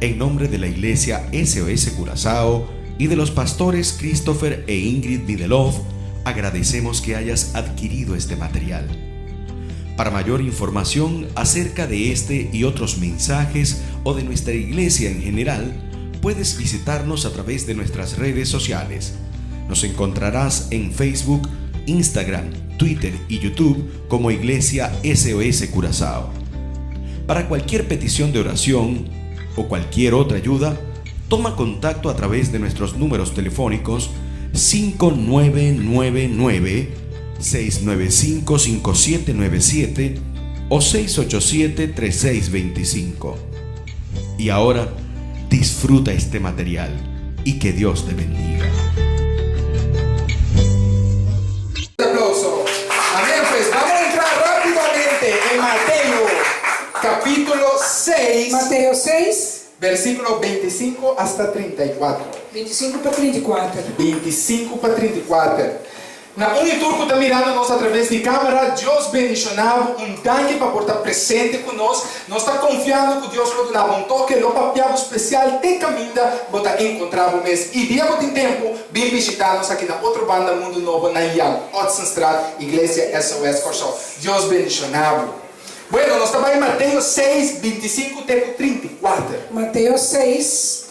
En nombre de la Iglesia SOS Curazao y de los pastores Christopher e Ingrid Midelov, agradecemos que hayas adquirido este material. Para mayor información acerca de este y otros mensajes o de nuestra iglesia en general, puedes visitarnos a través de nuestras redes sociales. Nos encontrarás en Facebook, Instagram, Twitter y YouTube como Iglesia SOS Curazao. Para cualquier petición de oración o cualquier otra ayuda, toma contacto a través de nuestros números telefónicos 5999-695-5797 o 687-3625. Y ahora, disfruta este material y que Dios te bendiga. Un aplauso. Amén, pues vamos a entrar rápidamente en Mateo, capítulo 6. Mateo 6, Versículo 25 hasta 34. 25 para 34. 25 para 34. Na Uniturco está mirando-nos através de câmera. Deus bendicionava tanque para estar presente conosco. Nós está confiando que Deus nos dá toque, o papel especial de caminho para encontrar o mês. E dia tem tempo, vem visitar-nos aqui na outra banda Mundo Novo, na Young Otsenstraat, Igreja SOS Curazao. Deus bendicionava. Bueno, nós estamos em Mateus 6, 25 até 34. Mateo 6,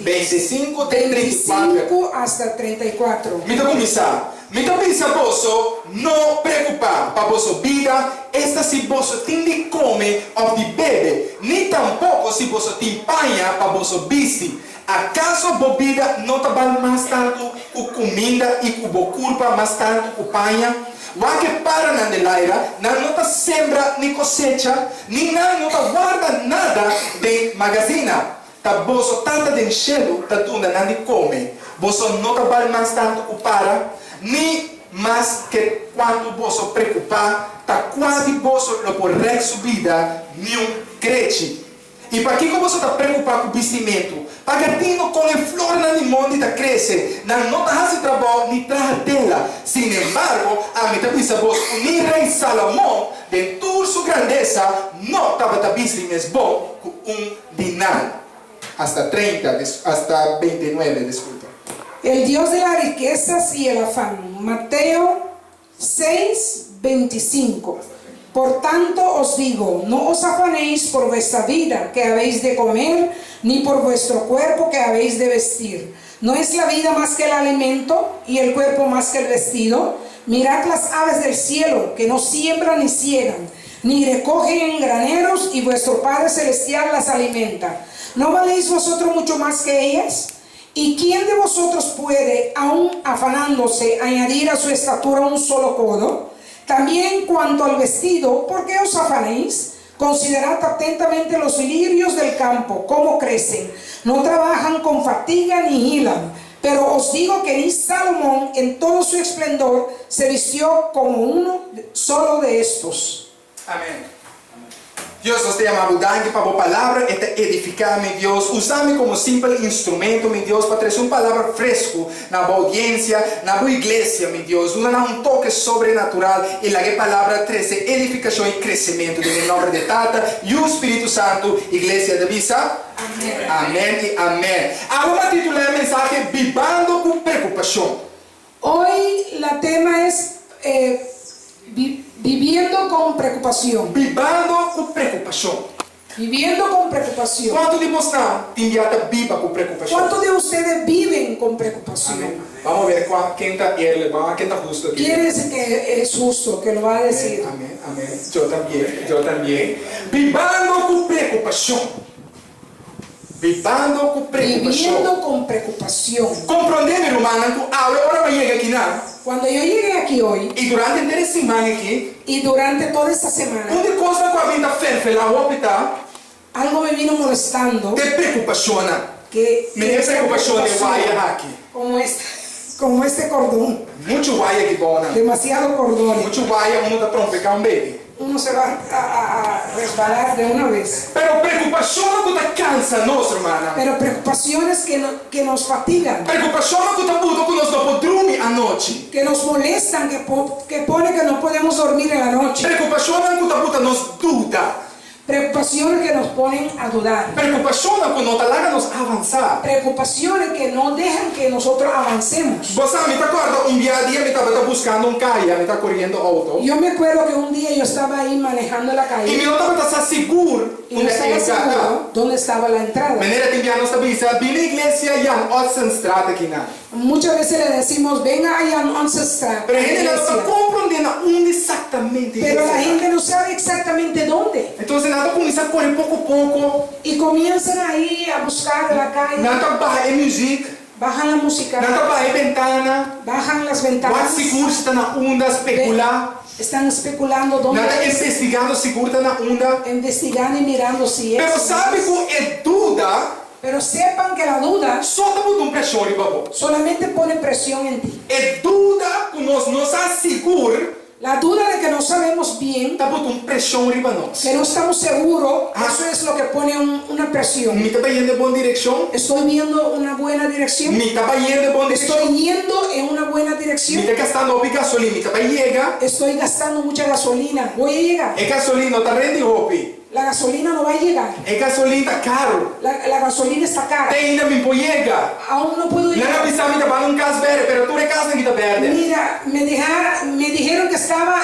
25 até 34. 25 hasta 34. Mita começar. Mita pensar, posso não preocupar para vossa vida. Esta se você tem de comer ou de beber. Nem tampouco se você tem panha para vossa vestir. Acaso a vida não trabalha mais tanto com comida e com o corpo mais tanto com panha? O que para na delaira, não está sembra nem cosecha, nem não está guarda nada de magazina. Tá bolso tanta de enchendo, tá tunda não de come. Bolso não trabalha mais tanto com para, nem mais que quando bolso preocupar, tá quase bolso lo por subida, nenhum cresce. E para que você está preocupado com o vestimento? Pagatino com a flor na limão está cresce, não está fazendo trabalho nem traz dela. Sin embargo, a mim está pensando, o rei Salomão, de toda sua grandeza, não estava vestindo bom com dinar. Hasta 30, hasta 29, desculpa. El Dios de las riquezas y el afán. Mateo 6, 25. Por tanto os digo, no os afanéis por vuestra vida, que habéis de comer, ni por vuestro cuerpo, que habéis de vestir. ¿No es la vida más que el alimento, y el cuerpo más que el vestido? Mirad las aves del cielo, que no siembran ni ciegan, ni recogen en graneros, y vuestro Padre Celestial las alimenta. ¿No valéis vosotros mucho más que ellas? ¿Y quién de vosotros puede, aun afanándose, añadir a su estatura un solo codo? También en cuanto al vestido, ¿por qué os afanéis? Considerad atentamente los lirios del campo, cómo crecen. No trabajan con fatiga ni hilan. Pero os digo que ni Salomón en todo su esplendor se vistió como uno solo de estos. Amén. Dios nos te llama abundante para tu palabra, edificar, mi Dios. Usame como simple instrumento, mi Dios, para traer una palabra fresco na boa audiencia, na boa iglesia, mi Dios. Un toque sobrenatural y la que palabra trae edificación y crecimiento. En el nombre de Tata y el Espíritu Santo, iglesia de Visa. Amén. Amén y amén. Ahora titular el mensaje, Vivando con Preocupación. Hoy la tema es viviendo con preocupación. Vivando con preocupación. Viviendo con preocupación. ¿Cuántos de vosotros tienen viva con preocupación? ¿Cuántos de ustedes viven con preocupación? Amén. Vamos a ver quién está justo aquí. ¿Quién es el que es justo que lo va a decir? Amén, amén. Yo también. Vivando con preocupación. Vivando con preocupación. Viviendo con preocupación. Comprender, hermano, ahora me llega aquí nada. Cuando yo llegué aquí hoy Y durante esta semana aquí, y durante toda esta semana, una cosa que a vida ferve la hospital, algo me vino molestando. te preocupación. Que Me dio preocupación de guaya aquí. como este cordón. Mucho guaya aquí, bona. Demasiado cordón. Mucho guaya, uno está pronto para un bebé. Uno se va a resbalar de una vez. Pero preocupación no te cansa, no, hermana. Pero preocupaciones que nos fatigan, Preocupación no te pudo que nos no dormir anoche. que nos molestan, que pone que no podemos dormir en la noche. Preocupación no te pudo nos duda. Preocupaciones que nos ponen a dudar. Preocupazioni che non ti lasciano avanzare. Preocupaciones que no dejan que nosotros avancemos. Você mi ricordo un dia mi stava buscando un caia, mi sta correndo auto. Yo me acuerdo que un día yo estaba ahí manejando la E calle mi stava stare sicuro y no estaba seguro dónde estaba la entrada. Menere ti inviano sta bisa, bine iglesia Jan Otsenstraat kina. Muchas veces le decimos, venga allá a Ancestral. Pero la gente non sta comprendendo onde esattamente. Pero la gente no sabe exactamente dónde. Entonces nada comienza a correr poco a poco. Y comienzan ahí a buscar la calle. Nada baja a música. Bajan la música. Nada baja a ventana. Bajan las Vai ventanas. seguro está na onda especular. Están especulando dónde Nada es. investigando seguro está na onda. Investigando y mirando si es. Pero sabe que é dúvida. Pero sepan que la duda Só tá botando pressão em babô. solamente pone presión en ti. É dúvida que nós nos assegura. La duda de que no sabemos bien, Tá botando pressão em nós. que no estamos seguros, eso es lo que pone una presión. Me tá indo em boa direção. Estoy viendo una buena dirección. Me tá indo em boa direção. Estoy yendo en una buena Me dirección. tá gastando o gasolina. Me tá chega. Estoy gastando mucha gasolina. Voy a llegar. É gasolina tá rende hopi. La gasolina no va a llegar. É gasolina tá caro. La gasolina está cara. Ainda me chega. Aún no puedo Não llegar. avisar me tá para um caso verde, pero tu casa que tá verde. Mira, me dijeron que estaba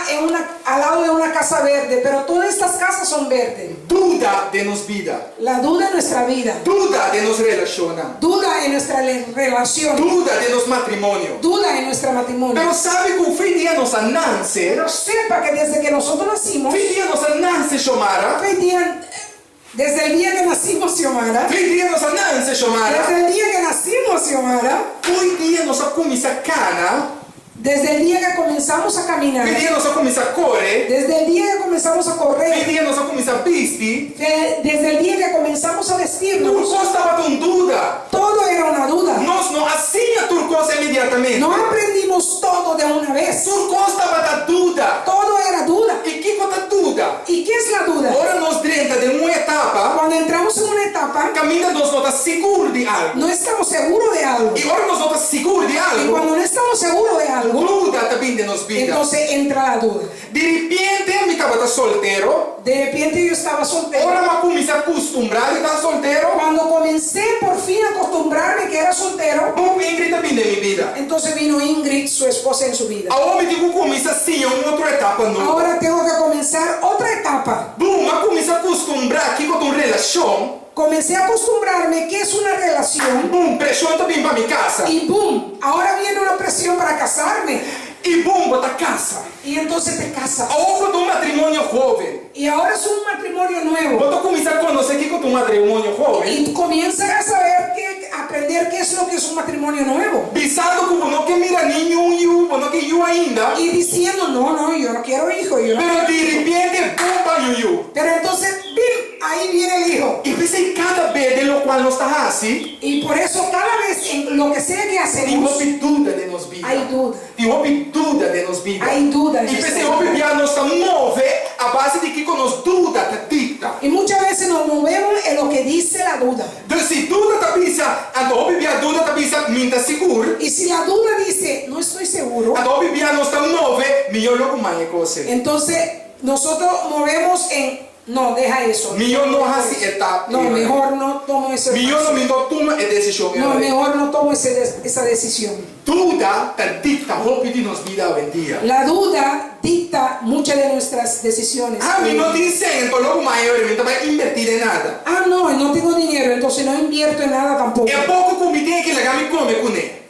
al lado de una casa verde, pero todas estas casas son verdes. Duda de nos vida. La duda en nuestra vida, Duda de nos relaciona. duda en nuestra relación, Duda de nos matrimonio. duda en nuestro matrimonio. Pero sabe que o fim dia nossa nasce. Pero sepa que desde que nosotros nacimos, Fim dia nossa nasce, Xomara. desde el día que nacimos, Xiomara, Fim dia nossa nasce, Xomara. desde el día que nacimos, Xiomara, Fim dia nossa começa cana. desde el día que comenzamos a caminar, Fim dia nossa começa corre. desde el día que comenzamos a Fim correr, dia nossa começa vesti. desde el día que comenzamos a vestirnos, Turco estava com dúvida. todo era una duda. Nós não assim a turcos imediatamente. No aprendimos todo de una vez. Turco estava da dúvida. Todo era duda. E que conta dúvida? ¿Y qué es la duda? Ora nos dentro de uma etapa, Cuando entramos en una etapa, caminha nos nota seguro de algo. no estamos seguros de algo. E ora nos nota seguro de Y algo. cuando no estamos seguros de algo, Dúvida também de nos vida. entonces entra la duda. De repente, me estava solteiro. De repente yo estaba soltero. Ora me comecei a acostumbrar a estar solteiro. Cuando comencé por fin a acostumbrarme que era soltero, Bom, Ingrid também de minha vida. entonces vino Ingrid, su esposa, en su vida. Agora me digo começa assim, uma outra etapa nova. Ahora tengo que comenzar otra etapa. Bom, me comecei a acostumbrar aqui com uma relação. Comencé a acostumbrarme que es una relación. Bom, pressão também para minha casa. Y boom, ahora viene una presión para casarme. E bom, botar casa. Y entonces te casas. Agora de um matrimônio jovem. Y ahora es un matrimonio nuevo. Vou começar a conhecer aqui com um matrimônio jovem. Y comienzas a saber aprender qué es lo que es un matrimonio nuevo. Pensando como não que mira nenhum, não que eu ainda. Y diciendo, no, yo no quiero hijo. Yo no Pero quiero. de repente, bomba yuyu. Pero entonces, ¡bim! Ahí viene el hijo. E pensei cada vez de lo qual não está assim. Y por eso cada vez en lo que sea que Tem hacemos, dúvida de nos vida. hay duda. Tem dúvida de nos vida. Hay duda. en E nuestra pensei, vida. o bebê nos move a base de que com nos dúvida tá dicta. Y muchas veces nos movemos en lo que dice la duda. Então se dúvida tá pensa, a do bebê a dúvida tá pensa, minta seguro. Y si la duda dice, no estoy seguro, A do bebê nos tá move, melhor logo mais coisa. entonces nosotros movemos en, no, deja eso. Melhor não assim etapa. No, mejor no tomo ese Melhor não me toma a decisão. No, mejor no tomo esa decisión. Dúvida tá dicta o de nos vida hoje em dia. La duda dicta muchas de nuestras decisiones. Ah, me não tem cento, logo maior, me vai invertir em nada. Ah, no tengo dinero, entonces no invierto en nada tampoco. É pouco que me tem que legar me come com ele.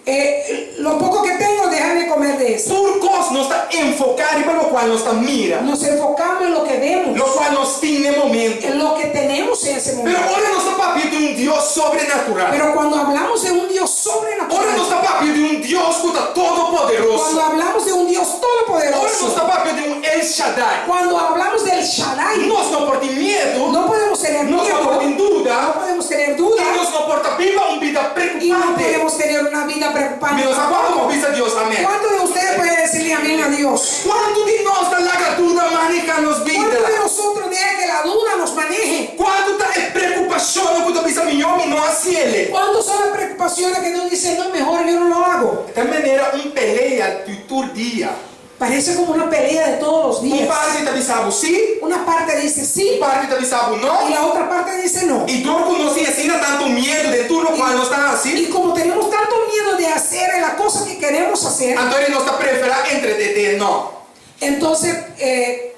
Lo poco que tengo, déjame comer de eso. Turcos não está enfocado para o qual nos está mira, Nos enfocamos en lo que vemos, lo qual nos tem no momento. en lo que tenemos en ese Pero momento. ora não está papel de Deus sobrenatural. Pero cuando hablamos de un Dios Ora sobrenatural, não está papel de Deus que está todo cuando poderoso. hablamos de un Dios Ora não todopoderoso, está papel de El Shaddai. cuando hablamos del Shaddai, Nós não por ter medo, no podemos tener nós não por ter miedo, no dúvida, podemos tener e duda nós não por ter viva uma vida y no preocupante. podemos tener una vida preocupante. Meus agora como pensa Deus, amém. ¿Cuántos de ustedes pueden decirle amén a Dios? Quanto de nós da lagaduda maneja nos ¿Cuántos de vida? nosotros deja que la duda nos maneje? Quanto tá é preocupação quando pensa melhor e não assim ele? ¿Cuántos son las preocupaciones que nos dicen, no, mejor yo no lo hago? De maneira, pelea do teu dia. Parece como una pelea de todos los Un días. parte ti avisava sì, Una parte dice un sí parte ti avisava y no. la otra parte dice no. E dopo non si assina tanto miedo del turno quando sta Y así. como tenemos tanto miedo de hacer la cosa que queremos hacer, Antonio non sta prefera entre te no. entonces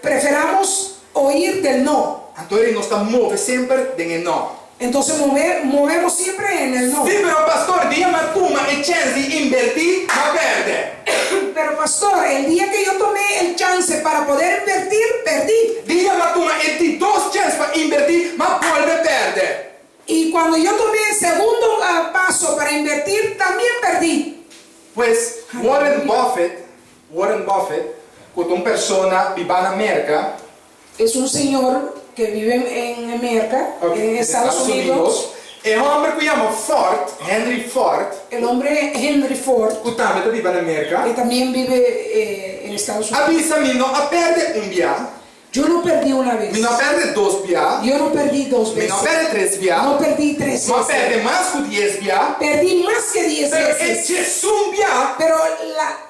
preferamos oír del no. Antonio non sta muove sempre del no. Entonces movemos siempre en el no. Sì, però pastore, dia ma tu ma e chance di invertir, ma perde. Pero pastor, el día que yo tomé el chance para poder invertir, perdí. Dia ma tu ma e ti dos chance para invertir, ma vuelve perde. Y cuando yo tomé el segundo paso para invertir, también perdí. Pues Warren Buffett, con una persona viva en América, Es un señor que vive en América, en Estados Unidos. e un hombre che si chiama Henry Ford, El hombre Henry Ford, che también vive in America, que también vive en Estados Unidos. avvisa mi no a perdere un via, Yo no perdí una vez. mi no a perdere dos via, Yo no perdí dos mi veces. no a perdere tres via, No perdí 3 ma veces. perde más que 10 via, Perdí más que 10 pero veces. e Gesù via, Pero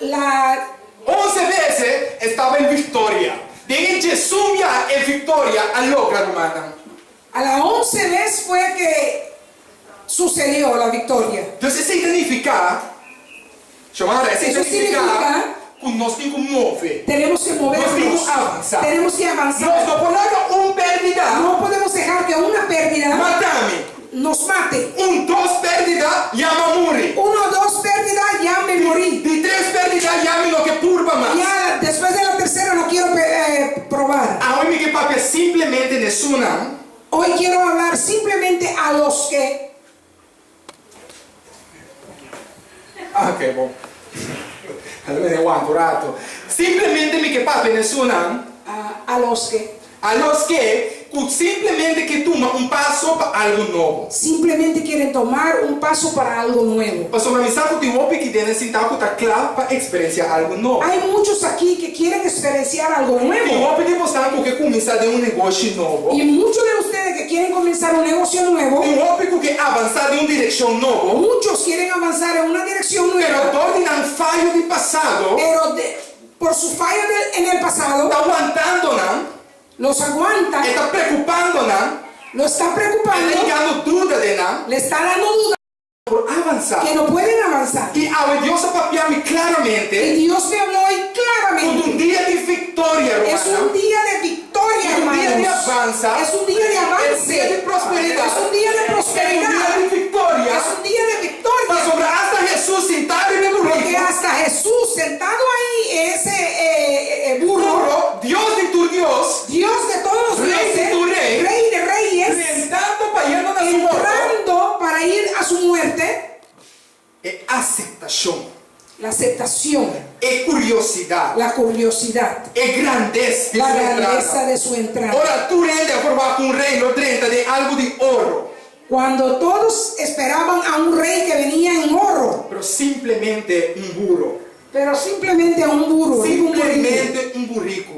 la 11 veces stava in vittoria. Dije Gesù via e vittoria all'opera romana. a la 11 vez fue que sucedió la victoria. Entonces significa, Eso significa que nos tenemos que mover. tenemos que movernos. Tenemos que avanzar. Tenemos que Nos avanzar. no podemos un pérdida, No podemos dejar que una pérdida matame. nos mate. Un dos pérdida, llama muri. 1 o 2 pérdidas ya me morí. Di tres pérdida, llame lo que purba más. Ya después de la tercera no quiero probar. A hoy mi que papi simplemente nessuna. Hoy quiero hablar simplemente a los que Ok, buon. Allora ne aguanto un rato. Simplemente mi que papi nessuna. a los que A los que simplemente que toma un paso para algo nuevo. simplemente quieren tomar un paso para algo nuevo. Pastor, ma mi sa che ti vuoi che tiene sintaco ta clar para experienciar algo nuevo. Hay muchos aquí que quieren experienciar algo Ti nuevo. vuoi che postanco che comincia de un negocio nuovo. Y muchos de ustedes que quieren comenzar un negocio nuevo, Ti vuoi che avanzare in una direzione nuova. muchos quieren avanzar en una dirección Però nueva, torni un fallo di passato. pero por su fallo en el pasado Sta aguantando, no? los aguanta, E sta preoccupando, no? lo está E preocupando, sta dando duda de no? le está dando duda Por avanzare. que no pueden avanzar. E a Dio sappiamo Y claramente Dios me habló hoy con un claramente. día de victoria, Es un romana. día de victoria, Es un día de hermanos. avanza. Es un día de Es un avance. día de prosperidad. Es un día de Es un prosperidad. día de victoria. Es un día de Ma victoria. sopra hasta Jesús sentado en el Porque burrito. hasta Jesús sentado ahí, ese burro, Burro, Dios de tu Dios, Dios de todos los Rey de dioses, tu rey, Rey de reyes, sentando para irnos a su muerte. entrando para ir a su muerte, E aceptación, la aceptación, e curiosidad, la curiosidad, e grandeza de la su grandeza entrada. de su entrada. Ora tu rende a formar un reino 30 de algo de oro, Cuando todos esperaban a un rey que venía en oro, pero simplemente un burro, pero simplemente a un burro, simplemente un burrico.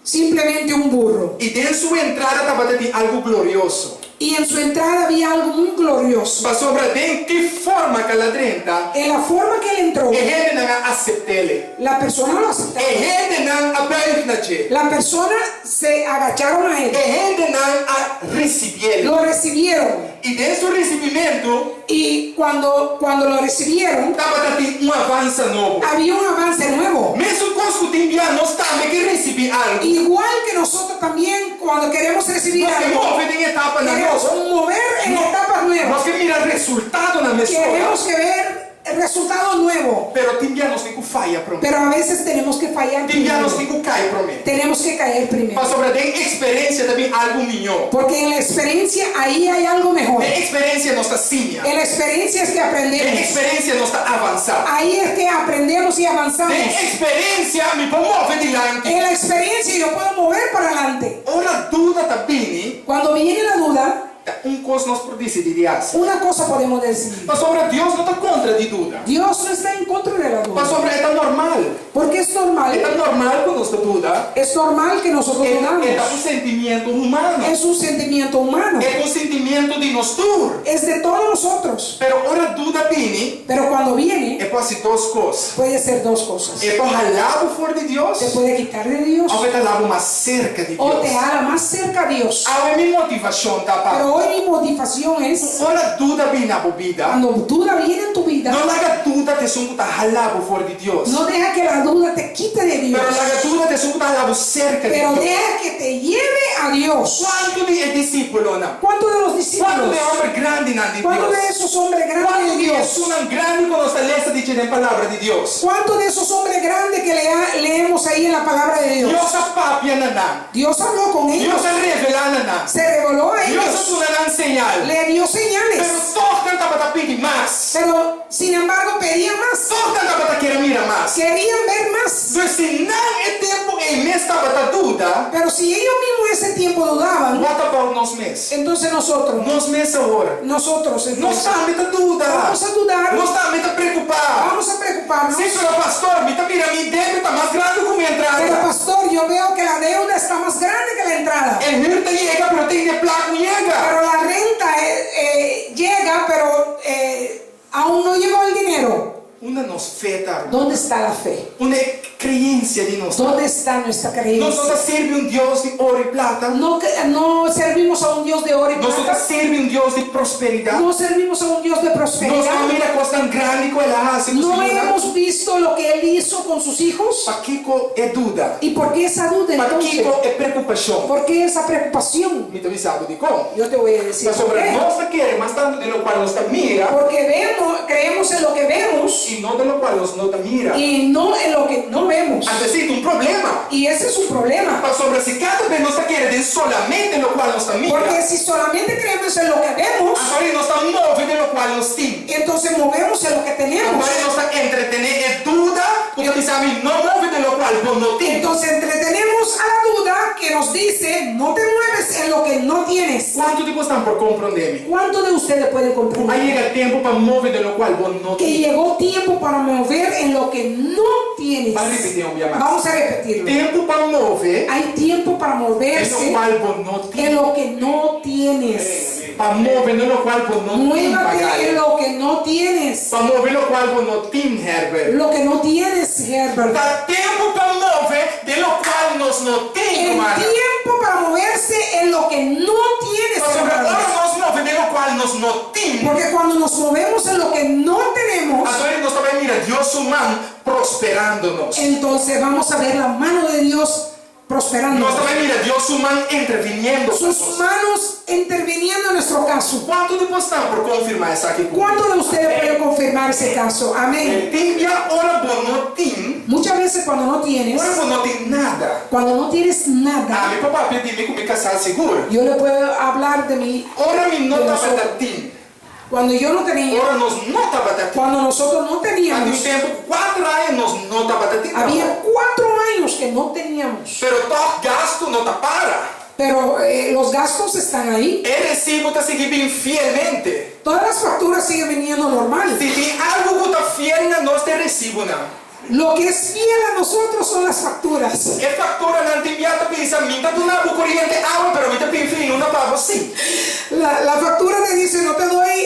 simplemente un burro. Y en su entrada estaba de algo glorioso. Y en su entrada había algo muy glorioso. Ma sopra de qué forma que la 30 En la forma que él entró, e gente non accettele. la persona lo E aceptaba. gente non abbaignace. La persona se agacharon a E él, gente non a recibiere. lo recibieron. Y de su recibimiento Y cuando lo recibieron, estaba dando un avance nuevo. había un avance nuevo. Mesmo con su timbianos también que recibir algo. Igual que nosotros también, cuando queremos recibir Nos que algo, mueven en etapa queremos nueva. mover en etapas Nos nuevas. que mira el resultado en la Queremos mesura. que ver el resultado nuevo. Pero timbianos que falla pronto. Pero a veces tenemos que fallar Timbianos primero. que cae prometo. Tenemos que caer primero. Mas sobre de experiencia también algo mejor. Porque en la experiencia ahí hay algo mejor. De experiencia nos está ciña. En la experiencia es que De aprendemos. experiencia nos está avanzando. Ahí es que aprendemos y avanzamos. De experiencia mi può muovere adelante. En la experiencia yo puedo mover para adelante. Ora duda también. Cuando viene la duda, Un cosa nos produce di dias. una cosa podemos decir. Ma sopra Dios no está contra di duda. Dios no está en contra de la Ma duda. sopra è normal. Porque es È normal. normal cuando sta duda. Es normal que nosotros È dudamos. un sentimiento humano. Es un sentimiento humano. È un sentimiento sufrimiento de nosotros. es de todos nosotros. Pero ora duda viene, Pero cuando viene, é quase duas coisas. puede ser dos cosas. É para jalar fora de Deus, Te puede quitar de Dios ou vai jalar mais cerca de o Deus. te hará más cerca a Dios. A minha motivação, tá, pá? Pero hoy mi motivación es, Ora duda viene na vida. cuando duda viene en tu vida, Não larga duda te sungo tá jalar fora de Deus. no deja que la duda te quite de Dios, Pero larga duda te sungo tá jalar cerca de pero Deus. deja que te lleve a Dios. Quanto de discípulo, não? ¿Cuántos de los Quanto discípulos? de homem grande na de ¿Cuántos de Deus? esos hombres grandes Quanto de de Dios? Jesus não grande quando está lesta de dizer a palavra de Deus? ¿Cuántos de esos hombres grandes que leemos ahí en la palabra de Dios? Deus apapia nanã. Dios habló con ellos, Deus revela nanã. se reveló a Deus ellos, tu nanã señal. le dio Pero señales, todos cantava para pedir mais. pero sin embargo pedían más, Todos cantava para querer mirar mais. querían ver más. Então se não é tempo em mês estava da dúvida, Pero si ellos mismos ese tiempo dudaban, what about nos mês? entonces nosotros, Nos mês agora. nosotros Não entonces, está me tá dúvida. vamos a dudar, Não está me tá preocupar. vamos a preocuparnos. Sim, pero pastor, me tá mira, mi débito está mais grande que minha Pero entrada. pastor, yo veo que la deuda está más grande que la entrada. El renta llega, pero tem de placa não llega. Pero la renta llega, pero aún no llegó el dinero. Uma nos feta, ¿Dónde está la fe? uma crença de nós. ¿Dónde está nuestra creencia? Nós serve Deus de ouro e plata. No servimos a un Dios de oro y Nós plata. serve Deus de prosperidade. No servimos a un Dios de Nós prosperidad. não mira coisa tão grande que ela hace. No hemos visto lo que Él hizo con sus hijos. Paquico é dúvida. ¿Y por qué esa duda entonces? Paquico é preocupação. ¿Por qué esa preocupación? Me também sabe de como. Yo te voy a decir Mas por sobre qué. nós não quer, mas tanto de lo qual nós mira Porque creemos en lo que vemos e não de lo qual nós não mira. y no en lo que no vemos. Antecito problema. Y ese es un problema. Mas sobre se cada vez nós queremos solamente lo qual nós mira. Porque si solamente creemos en lo que vemos, Agora nós estamos movendo lo qual nós temos. entonces movemos en lo que tenemos. Agora nós estamos entretener é dúvida, porque pensamos não move de lo qual vos não temos. Entonces entretenemos a la duda que nos dice, no te mueves en lo que no tienes. Quanto tempo estão por compreender-me? ¿Cuántos de ustedes pueden Aí comprender chega o tempo para mover de lo qual vos não que temos. llegó tiempo para mover en lo que no tienes? Vai repetir um dia mais. Vamos a repetirlo. Tempo para mover Hay tiempo para de lo moverse qual vos não en temos. lo que no tienes. Para mover de lo qual vos não temos. Muévate en lo que no tienes. Para mover lo qual vos não temos, Herbert. Lo que no tienes, Herbert. Dá tempo para mover de lo qual nós não temos, El mano. tiempo para moverse en lo que no tienes, Sobre hermanos. agora nós movemos de lo qual nós não temos. Porque cuando nos movemos en lo que no tenemos, Agora nós também mira Deus humano prosperando-nos. entonces vamos a ver la mano de Dios prosperando. Nós também mira Deus humano interviniendo. Sus manos interviniendo en nuestro caso. Quanto tempo estão por confirmar essa aqui? ¿Cuántos de ustedes pueden confirmar ese caso? Amén. Tem já hora bom não tem. Muchas veces cuando no tienes, Hora bom não tem nada. cuando no tienes Ah, nada, meu papá pediu-me que me casar seguro. yo le puedo hablar de mí Hora me não estava datim. cuando yo no tenía, Hora nós não estava datim. cuando nosotros no Há um teníamos. tempo, 4 anos nós não estava datim. Había 4 años que no teníamos, Pero todo gasto não está para. pero los gastos están ahí. El recibo está seguindo bem fielmente. Todas las facturas siguen viniendo normal. Se tem algo que está fiel, não te recibo não. Lo que es fiel a nosotros son las facturas. É factura não te enviada pensa, me está dando água corriente, água, pero me está pedindo uma para você. La factura te dice, no te doy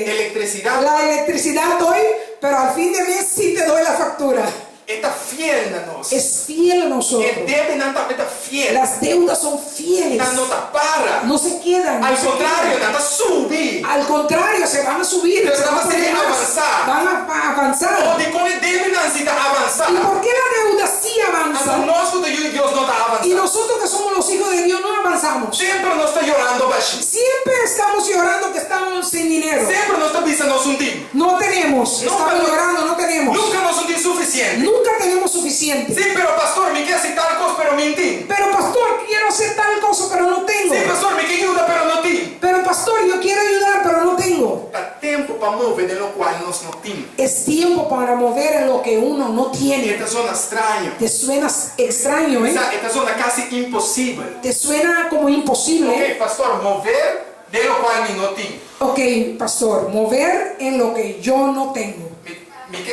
Eletricidade la electricidad hoy, pero al fin de mes sí te doy la factura. está fiel na nós. Es fiel a É nosotros. deve não está fiel. Las deudas son fieles. Não está para. No se quedan. Al contrario, não está subir. Al contrario, se van a subir. Pero Se van a van a seguir poner más. avanzar. Van a avanzar. Onde como deve não necessita avançar. ¿Y por qué la deuda sí Mas avanza? nós, quando Deus não está Y avançando. nosotros que somos los hijos de Dios no avanzamos. Sempre nós está chorando baixinho. Siempre estamos llorando que estamos sin dinero. Sempre nós está pensando nós um time. No tenemos. Nunca Estamos lo- llorando, no tenemos. Nunca nós um time suficiente. Nunca tenemos suficiente. Sí, pero pastor, me quer aceitar coisas, pero me entiende. Pero pastor, quiero hacer tal cosa, pero no tengo. Sí, pastor, me quer ajuda, pero não tem. Pero pastor, yo quiero ayudar, pero no tengo. Dá tempo para mover de lo qual nós não temos. Es tiempo para mover en lo que uno no tiene. Esta zona estranha. Te suena extraño, ¿eh? Esta zona quase impossível. Te suena como imposible. Ok, pastor, mover de lo qual me não tenho. Ok, pastor, mover en lo que yo no tengo.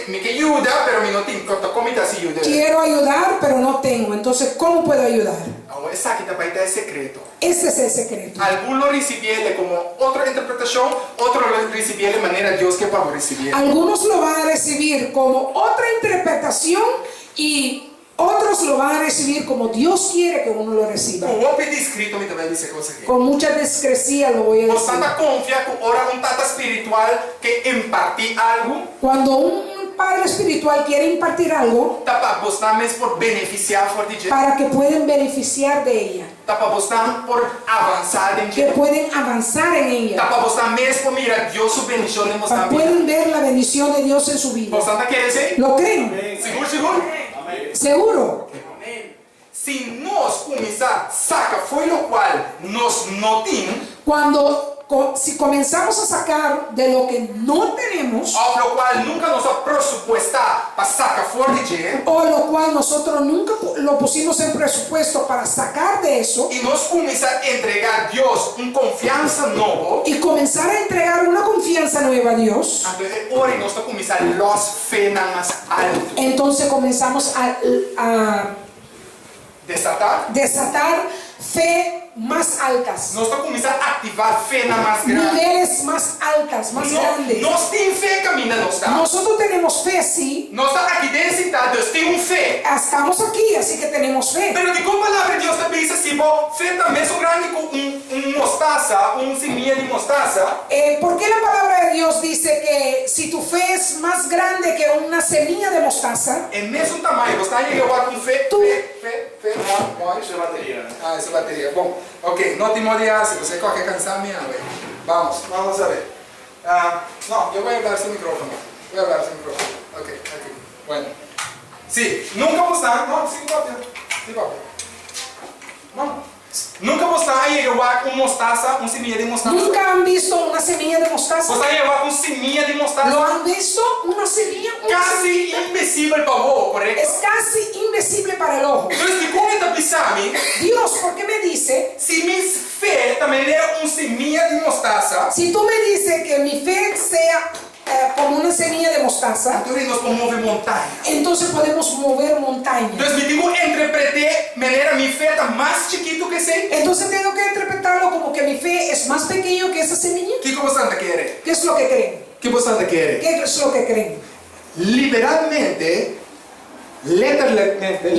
Me quer ajuda, pero me não tenho. Como está se ajuda? Quiero ayudar, pero no tengo. Entonces, ¿cómo puedo ayudar? Ahora, esa aquí te es secreto. Ese es el secreto. Algunos lo recibieron como otra interpretación, otros lo recibieron de manera Dios que para recibir. Algunos lo van a recibir como otra interpretación y otros lo van a recibir como Dios quiere que uno lo reciba. O vou pedir escrito, me também dice cosas aquí. Con mucha discreción lo voy a Vos decir. tanta confia que ora un tata espiritual que impartir algo, Cuando un padre espiritual quiere impartir algo tapa vos também por beneficiar for de gente. para que puedan beneficiar de ella, Tapa vos também por avançar em que gente. pueden avanzar en ella, Tapa vos também por mirar Dios su bendición en vos também. pueden ver la bendición de Dios en su vida. Vos tanta quer dizer? ¿Lo creen? Seguro, seguro? Seguro. Se nós começar, saca, foi lo qual nós não tínhamos, Si comenzamos a sacar de lo que no tenemos, ao lo qual nunca nos a presupuestar para sacar fora de dinheiro, o lo cual nosotros nunca lo pusimos en presupuesto para sacar de eso, e nós começar a entregar a Deus confiança novo, y comenzar a entregar una confianza nueva a Dios, ora nós está começar los fé na mais alto, entonces comenzamos a desatar fe más altas, nós está começar a activar fé na mais grande. niveles más altas, más grandes. Nós tem fé caminhando, nós está. Nosotros tenemos fe, sí, Nós está aqui dentro sentado, Deus tem fé. estamos aquí, así que tenemos fe. Pero de como a palavra de Deus também diz assim, bom, fé também é grande com mostaza, semente de mostaza. ¿Por qué la palabra de Dios dice que si tu fe es más grande que una semilla de mostaza, É mesmo tamanho, você está aí agora com fé, fé, Isso é bateria, né? Ah, essa bateria. Bom, ok, no te molhas, se você quer cansar minha, vamos a ver. No, yo voy a hablar sin micrófono. Ok, aquí. Bueno. Sí, nunca vos está, no, sí, papi. Vamos. Nunca vos está aí agora com mostaza, semilla de mostaza. nunca han visto una semilla de mostaza? Você aí agora com semilla de mostaza. ¿Lo han visto? Una semilla, Casi invisível para vos, correto? es casi invisible para el ojo. Então, se como está pisando, Dios, ¿por qué me dice? se minha fé também é semilla de mostaza, Si tú me dices que mi fe sea como una semilla de mostaza, então nós podemos mover montanha. entonces podemos mover montañas. Entonces me digo, interpreté manera mi fe está más chiquito que sei. Entonces tengo que interpretarlo como que mi fe es más pequeño que esa semilla. ¿Qué você quiere? ¿Qué es lo que creen? ¿Qué você quiere? ¿Qué es lo que creen? Literalmente,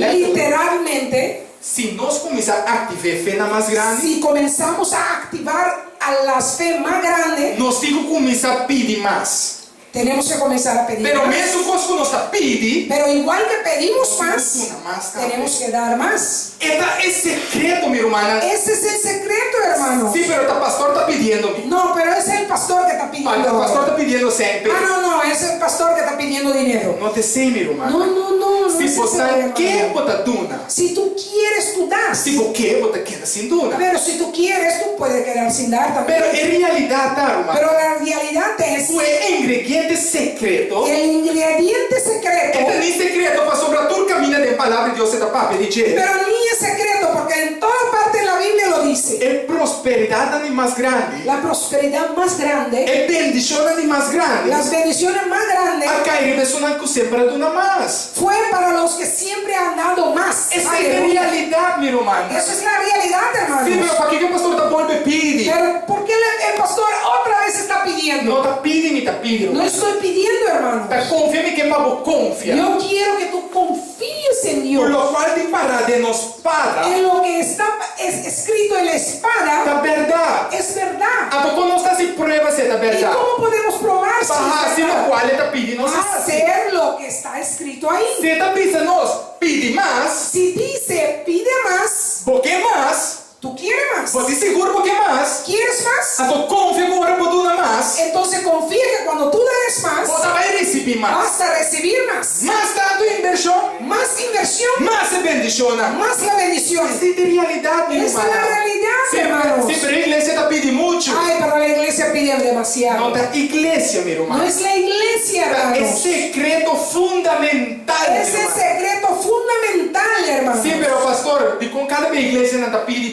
Literalmente, se nós começar a activar fé na mais grande, si comenzamos a activar a las fe más grandes, nós temos que começar a pedir mais. tenemos que comenzar a pedir Pero más. mesmo quando nós está pedindo, Pero igual que pedimos más, más tenemos que dar más. é secreto, minha irmã. Ese es el secreto, hermano. Sim, pero o pastor está pedindo. No, pero es el pastor que está O pidiendo. pastor está pedindo sempre. No, es el pastor que está pidiendo dinero. Não te sei, minha irmã. No Se es ese, você hermano. quer botar duna, Si tú quieres, tú das. se você quer botar queda sem duna. Pero si tú quieres, tú puedes quedar sin dar también. Pero en realidad, hermano, Pero la realidad es fue ingrediente secreto. el ingrediente secreto. Este ni secreto para sobre tu camino de palabra de Dios está para pedir. Pero ni es secreto, porque en toda parte de la Biblia lo dice. É prosperidade mais grande. La prosperidad más grande, É bendição mais grande. las bendiciones más grandes, A cair pessoas que sempre duna mais. fue para los que siempre han dado más. Essa é a Aleluya. realidade, meu irmão. Eso es la realidad, Sim, hermanos. pero para que o pastor está por me pedir? Pero ¿por qué el pastor otra vez está pidiendo? Não está pedindo, está pedindo. No estoy pidiendo, hermano. Está confia que para confia. Yo quiero que tú confíes en Por Dios. lo cual de parar de nos para En lo que está escrito en la espada da verdade. es verdad. A pouco não está se prueba se é da ¿Y verdade. cómo podemos probar si Para es assim verdad? o qual ele está pedindo. Hacer lo que está escrito ahí. Se está pensando, pede mais, Si dice pide más, porque mais, tú quieres más. você seguro porque mais, ¿Quieres más? a tu confia agora por duna mais, Entonces confía que cuando tú des más, você vai receber mais. vas a recibir más. Mais tanto inversão, Más inversión, mais bendiciona. más la bendición. Essa é a realidade, meu Esa es irmão. la realidad, hermanos. Sempre a igreja está pedindo muito. Ay, pero la iglesia pide Não demasiado. da igreja, meu irmão. No es la iglesia, É hermanos. secreto fundamental, meu Es el irmão. secreto fundamental, hermanos. Sim, pero pastor, de com cada igreja não está pede.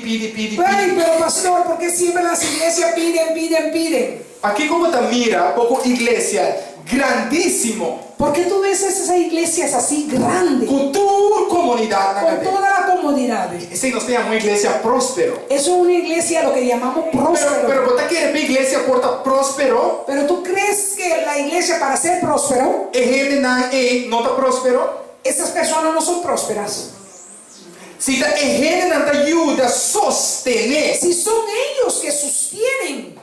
Ay, pero pastor, ¿por qué siempre las iglesias piden? Aqui como está mira, pouco igreja grandissimo, ¿Por qué tú ves esas iglesias así grandes, con toda a comunidade na con cadeia. toda la comodidad? E se nós temos uma igreja próspero, Eso es una iglesia lo que llamamos próspero. pero você quer ver igreja porta próspero, Pero tú crees que la iglesia para ser próspero, e gente não está próspero? esas personas no son prósperas. Se a gente não te ajuda a sostener, Si son ellos que sostienen,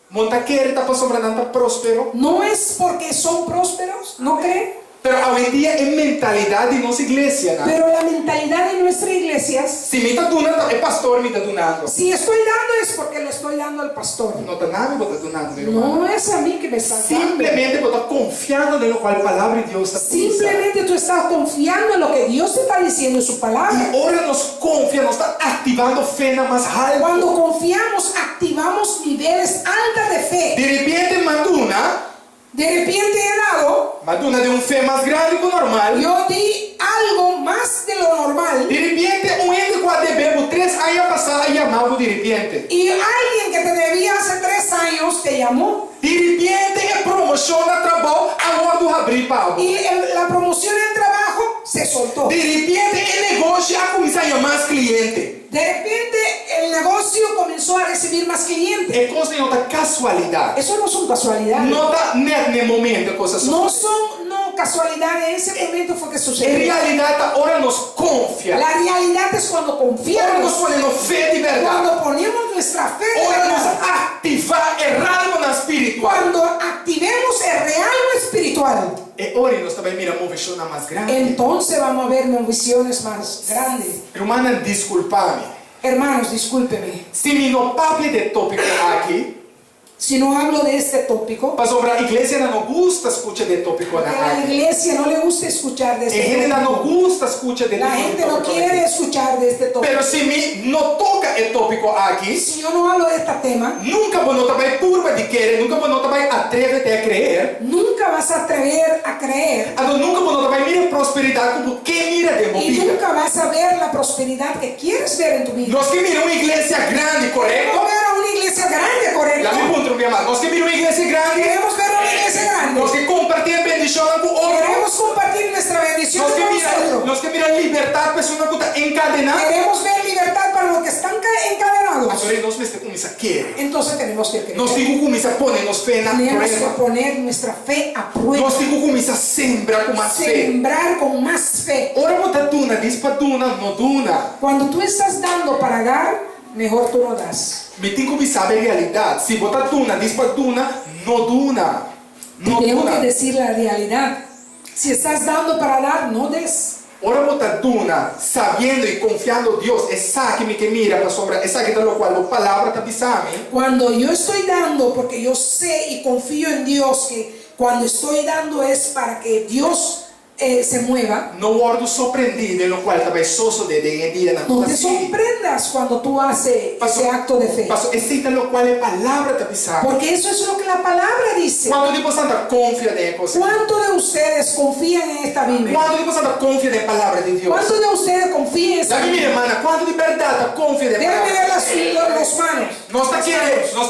monta querer estar sobre não está próspero, no es porque son prósperos, ¿no creen? pero hoje em dia é mentalidade de nossa igreja, né? Pero la mentalidad de nuestras iglesias, Se me está donando, é pastor me está donando. si estoy dando es porque le estoy dando al pastor. Não está nada me está donando, meu irmão. No es a mí que me está dando. Simplesmente você está confiando no qual a palavra de Deus está dizendo. Simplemente tú estás confiando en lo que Dios te está diciendo en su palabra. E ora nos confia, nos está ativando fé na mais alta. Cuando confiamos, activamos niveles altos de fe. De repente, Maduna De repente he dado, de fé mais grande que o normal. yo di algo más de lo normal. De repente, ente com a bebo 3 anos passados e chamava de repente. Y alguien que te debía hace 3 años te llamó. De repente, promoção no trabalho, agora do abrir para Y la promoción en el trabajo se soltó. De repente, o negócio já começa a chamar mais cliente. De repente el negocio comenzó a recibir más clientes. É coisa não está casualidade. Eso no son casualidades. Não está no momento coisa No sucede. son casualidades. En ese momento fue que Em sucedió. realidade, ora nos confia. La realidad es cuando Ora nos confiamos, ponemos fé de verdade. cuando ponemos nuestra fe, de Ora nos verdad, ativar errado na espiritual. cuando activemos el real o espiritual. E ora nós também miramos uma visão mais grande. Entonces vamos a ver visiones más grandes. Irmã, desculpa-me. Hermanos, discúlpeme. Se me não pape de tópico aqui, Si no hablo de este tópico, para sobre a igreja não gosta escutar de tópico porque a la aqui. iglesia no le gusta escuchar de A este gente não tópico. gosta escutar de La gente no tópico quiere aqui. escuchar de este tópico. Pero se me não toca o tópico aqui, Si yo no hablo de este tema, nunca vou notar vai curva de querer, nunca vou notar vai atreve a crer. nunca vas a atrever a creer Nunca vou notar vai mira prosperidade como que mira de y movida. nunca vas a ver la prosperidad que quieres ver en tu vida. Nós que mira uma igreja grande, correto? Queremos ver a una iglesia grande, correcto. Lá me encontro, minha amada. Nós que mira uma igreja grande, Queremos ver una iglesia grande. nós que compartilham bendição com outro. Queremos compartir nuestra bendición Nós con que mira, nosotros. nós que mira libertar pessoas que estão encadenadas. Queremos ver libertad para los que están encadenados. Agora nós mesmo começa a querer. Entonces tenemos que creer. Nós digo começa a pôr nos fé na Tenemos que prova. poner nuestra fe a prueba. Nós digo começa a sembrar com mais fé. Sembrar con más fe. Ora bota duna, diz para duna, não duna. Cuando tú estás dando para dar, mejor tú no das. Me tem que começar a ver a realidade. Se bota duna, diz para duna, não duna. Te Não tengo que duna. decir la realidad. Si estás dando para dar, no des. Ora bota duna, sabendo e confiando em Deus, essa que me que mira para sobre, essa que está lo qual a palavra está pisando. Cuando yo estoy dando, porque yo sé y confío en Dios que cuando estoy dando es para que Dios se mueva. No guardo sorprendido en lo cual estaba soso de día na No tua te vida. sorprendas cuando tú haces Pastor, ese acto de fe. Pastor, esse lo cual a palavra está pisando. Porque eso es lo que la palabra dice. Quando tipo santa confia de cosas. ¿Cuántos de ustedes confían en esta Biblia? Quando tipo santa confia de palavra de Deus. ¿Cuántos de ustedes confían en esta Sabe, minha Biblia? irmã, quando de verdade confia de Déjame ver palavra. las manos. Nós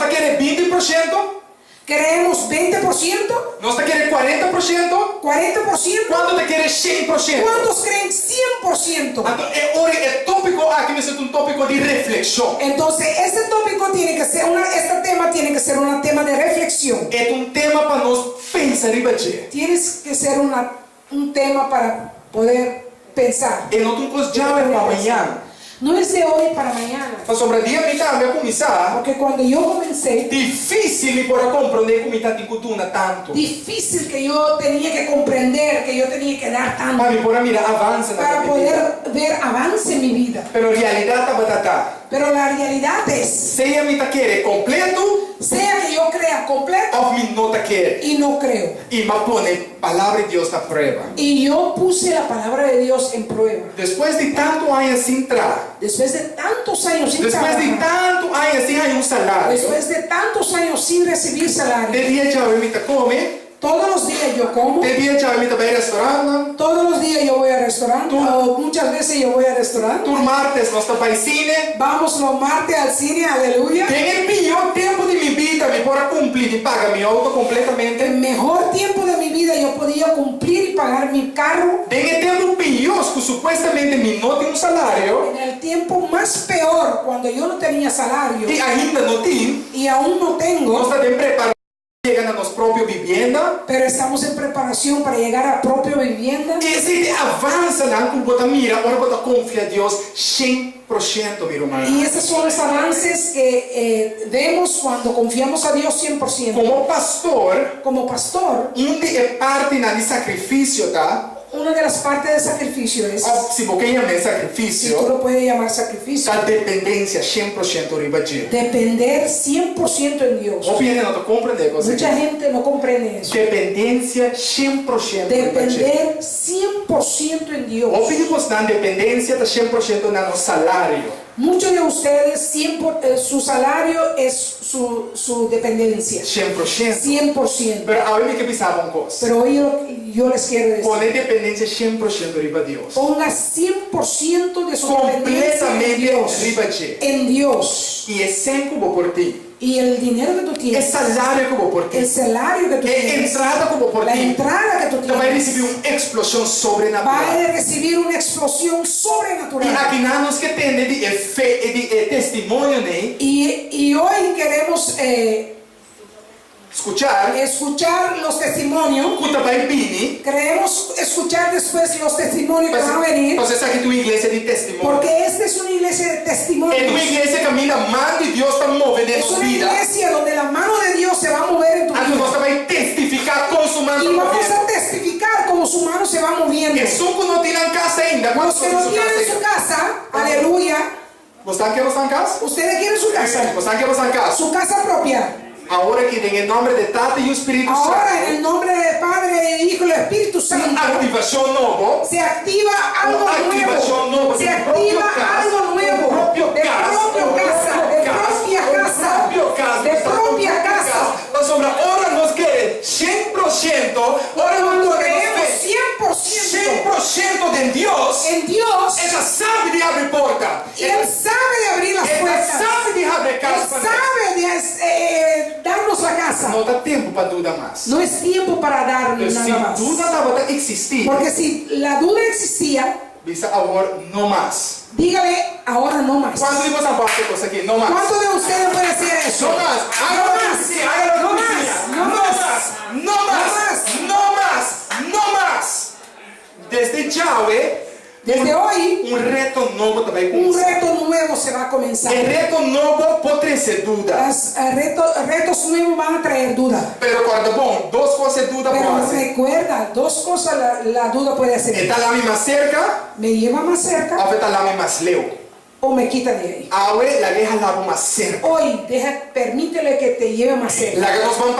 está querendo 20%, Creemos 20%, nós está querendo 40%, 40%. quando te quer 100%. ¿Cuántos creen 100%? Então, é tópico aqui, mas é tópico de reflexão. Entonces, este tópico tiene que ser este tema tiene que ser un tema de reflexión. É tema para nós pensar e bater. Tienes que ser un tema para poder pensar. E não tem coisa já para amanhã. No es de hoy para mañana. Para sobre dia me tá a começar. Porque cuando yo comencé, Difícil para compreender como está ticutuna tanto. difícil que yo tenía que comprender, que yo tenía que dar tanto Para por mira avança na para minha vida. poder ver avance en mi vida. Pero realidade tá batata. Pero la realidad es, Seja me tá querer completo sea que yo crea completo ou me não tá querer. y no creo. E me pone palavra de Deus na prova. Y yo puse la palabra de Dios en prueba. Depois de tanto anos sem entrar, Después de tantos años sin depois de trabajar, tanto anos sem salário, después de tantos años sin recibir de salario, dia já me tá come, todos los días yo como, de dia já me tá vai restaurante, todos los días yo voy al restaurante, o muchas veces yo voy al restaurante. tur martes nós tá vai cine. Vamos los martes al cine, aleluya. Tem o pior tempo de minha vida, me para cumprir cumplir y pagar mi auto el completamente. mejor tiempo de mi vida yo podía cumplir y pagar mi carro. En el tiempo pior, que supuestamente me no tengo salario, En el tiempo más peor, cuando yo no tenía salario y ainda no tengo, y aún no nós tengo, estamos preparados para llegar a nuestra propia vivienda. pero estamos en preparación para llegar a propia vivienda. E se avança lá com bota mira, agora bota confia a Deus 100%, meu irmão. Y esos son los avances que vemos cuando confiamos a Dios 100%. Como pastor, Como pastor, é parte de sacrifício, tá? una de las partes del sacrificio es, Se você chama si tú sacrifício, lo puedes llamar sacrificio, a dependência 100% riba de. depender 100% en Dios. Ou não estou compreendendo você. Mucha gente no comprende eso. Dependência 100% riba de. Depender 100% en Dios. Ou pedimos na dependência da 100% no salário. Muchos de ustedes, su salario es su dependencia. 100%. 100%. Pero a mí que pensava uma coisa. Pero hoy yo les quiero decir, Poner dependência 100% riba de Deus. ponga 100% de su dependencia en Completamente Dios. riba de. En Dios. E é 100 como por ti. Y el dinero que tú É tienes, salário como por ti. el salario que tú É tienes, entrada como por la ti. entrada que tú Então vai tienes, receber uma explosão va sobrenatural. a recibir una explosión E sobrenatural. aqui nós que tem de fé e de testemunho, né? Y hoy queremos Escuchar. escuchar los testimonios. Escuta vai vir. Queremos escuchar después los testimonios que van a venir. Você sabe que tua igreja de testemunho. Porque esta es una iglesia de É tua testimonios. igreja que a minha mão de Deus para mover Es nossa una vida. iglesia donde la mano de Dios se va a mover en tu A vida. você vai testificar com sua mão. Y vamos a testificar como su mano se va moviendo. E só que não tem em casa ainda. Los Quantos que estão no em tienen sua su casa? casa, aleluya. Você quer estar em casa? Ustedes quieren su casa, Você quer estar em casa? su casa propia. Agora que em nome de Tata e o Espírito Ahora en Santo. el nombre del Padre, del Hijo y del Espíritu Santo Uma ativação nova. se activa algo Activación nuevo. nuevo, Se de activa propio casa, algo nuevo. de propio De casa, propia casa. De propia casa. De propia casa. Nós ora nós queremos 100%, ora nós Cuando queremos creemos 100% de Deus. en Dios, Ela sabe de abrir porta. y Él sabe de abrir las Ela puertas. sabe de abrir Él casa. para nós. sabe de darnos la casa. Não dá tempo para dudar mais. No es tiempo para darnos Se nada más. dúvida estava a existir, Porque si la duda existía, visa agora não mais. dígale ahora no más. Quando vimos a parte coisa aqui, não mais. ¿Cuántos de ustedes pueden decir eso? No más, hágalo que sí, hágalo No que más, sí. no No más. más, no más, no más, no más. Desde Yahweh, Desde hoy, un reto novo também un começa. reto nuevo se va a comenzar. El reto novo pode ser dúvida, Retos nuevos van a traer duda. pero quando bom, duas coisas dúvida Pero pode ser. recuerda, dos cosas la duda puede hacer. Está lá mais cerca, Me lleva más cerca ou está lá mais leu. o me quita de ahí. Ahora la deja lá mais cerca. Hoy, permítele que te lleve más cerca. La que nós vamos